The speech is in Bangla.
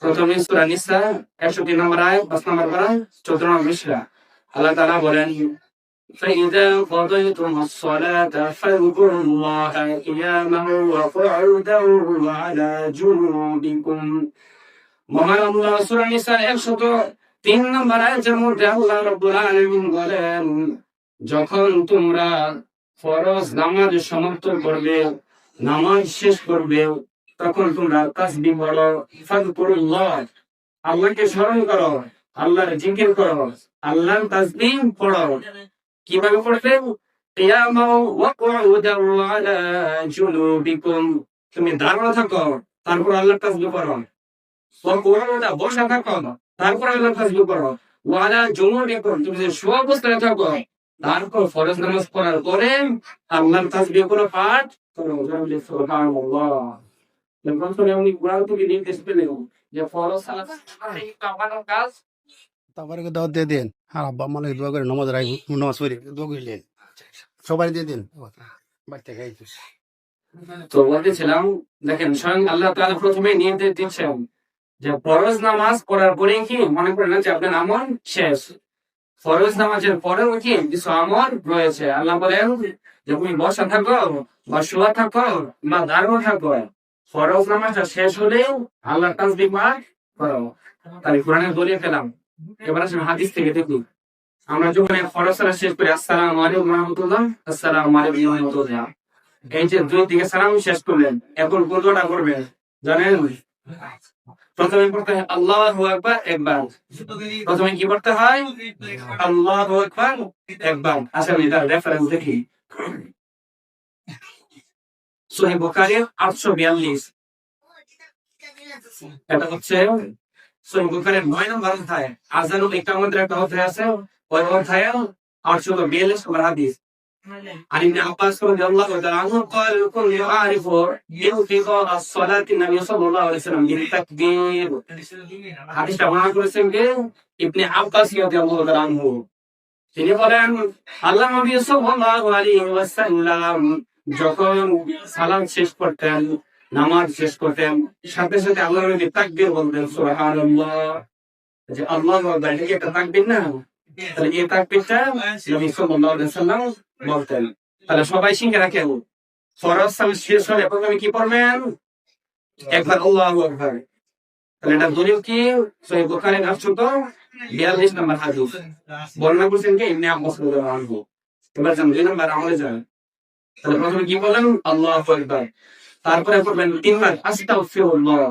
প্রথমে সূরা নিসা 61 নম্বর আয়াত 5 নম্বর পারা 14 নম্বর মিসরা আল্লাহ তাআলা বলেন فإذا قضيتم الصلاة فاذكروا الله قياما وقعودا وعلى جنوبكم মহান আল্লাহ সূরা নিসা 103 নম্বর আয়াতের মধ্যে আল্লাহ রাব্বুল আলামিন বলেন যখন তোমরা ফরজ নামাজ সমাপ্ত করবে নামাজ শেষ করবে তখন তোমরা তাসবিহ পড়ো ফাযকুরুল্লাহ আল্লাহকে স্মরণ করো আল্লাহর জিকির করো আল্লাহর তাসবিহ পড়ো কিভাবে পড়বে কিয়ামা ওয়া কুউদা ওয়া আলা জুনুবিকুম তুমি দাঁড়ানো থাকো তারপর আল্লাহর তাসবিহ পড়ো ওয়া কুউদা বসে থাকো তারপর আল্লাহর তাসবিহ পড়ো ওয়া আলা জুনুবিকুম তুমি যে শুয়ে অবস্থায় থাকো তারপর ফরজ নামাজ পড়ার পরে আল্লাহর তাসবিহ করে পাঠ করো সুবহানাল্লাহ যখন শুনে উনি কোরআন থেকে নির্দেশ পেলেন যে ফরজ সালাত এই কামানো কাজ তারপরে দাওয়াত দিয়ে দেন আর আব্বা আম্মা লাগে দোয়া করে নামাজ রাখবো নামাজ পড়ি দোয়া করলেন সবাই দিয়ে দিন বাচ্চা খাইছিস তো বলতেছিলাম দেখেন স্বয়ং আল্লাহ তাআলা প্রথমে নির্দেশ দিচ্ছেন যে ফরজ নামাজ পড়ার পরে কি মনে করেন না যে আপনার আমল শেষ ফরজ নামাজের পরেও কি কিছু আমল রয়েছে আল্লাহ বলেন যে তুমি বসা থাকো বা শুয়া থাকো বা দাঁড়ানো থাকো ফরজ নামাজটা শেষ হলেও আল্লাহ তাসবিহ পাঠ করো তাই কোরআনে বলে ফেলাম এবার আসলে হাদিস থেকে দেখুন আমরা যখন ফরজ সালাত শেষ করি আসসালামু আলাইকুম ওয়া রাহমাতুল্লাহ আসসালামু আলাইকুম ওয়া রাহমাতুল্লাহ এই যে দুই দিকে সালাম শেষ করলেন এখন কোন দোয়াটা করবেন জানেন প্রথমে পড়তে হয় আল্লাহু আকবার একবার প্রথমে কি পড়তে হয় আল্লাহু আকবার একবার আসলে এটা রেফারেন্স দেখি সহিহ বুখারী 842 এটা হচ্ছে সহিহ বুখারীর 9 নম্বর অধ্যায় আযানুল ইকামাতের একটা অধ্যায় আছে ওই অধ্যায়ে 842 নম্বর হাদিস عن ابن عباس رضي الله تعالى عنه قال الكل يعرف انقضاء الصلاة النبي صلى الله عليه وسلم بالتكبير হাদিসটা বর্ণনা করেছেন কে ইবনে আব্বাস রাদিয়াল্লাহু তাআলা আনহু তিনি বলেন আল্লাহ নবী সাল্লাল্লাহু আলাইহি ওয়াসাল্লাম যখন সালাত শেষ করতেন নামাজ শেষ করতেন সাথে সাথে আল্লাহর নবী তাকবীর বলতেন সুবহানাল্লাহ যে আল্লাহু আকবার এটা কি একটা তাকবীর না তাহলে এই তাকবীরটা নবী সাল্লাল্লাহু আলাইহি ওয়াসাল্লাম বলতেন তাহলে সবাই শিখে রাখেন ফরজ সালাত শেষ হলে প্রথমে কি পড়বেন একবার আল্লাহু আকবার তাহলে এটা দলিল কি সহিহ বুখারী 842 নম্বর হাদিস বর্ণনা করেছেন কে ইবনে আব্বাস রাদিয়াল্লাহু আনহু এবার যান 2 নম্বর আমলে যান তাহলে প্রথমে কি বলেন আল্লাহু আকবার তারপরে পড়বেন তিনবার আস্তাগফিরুল্লাহ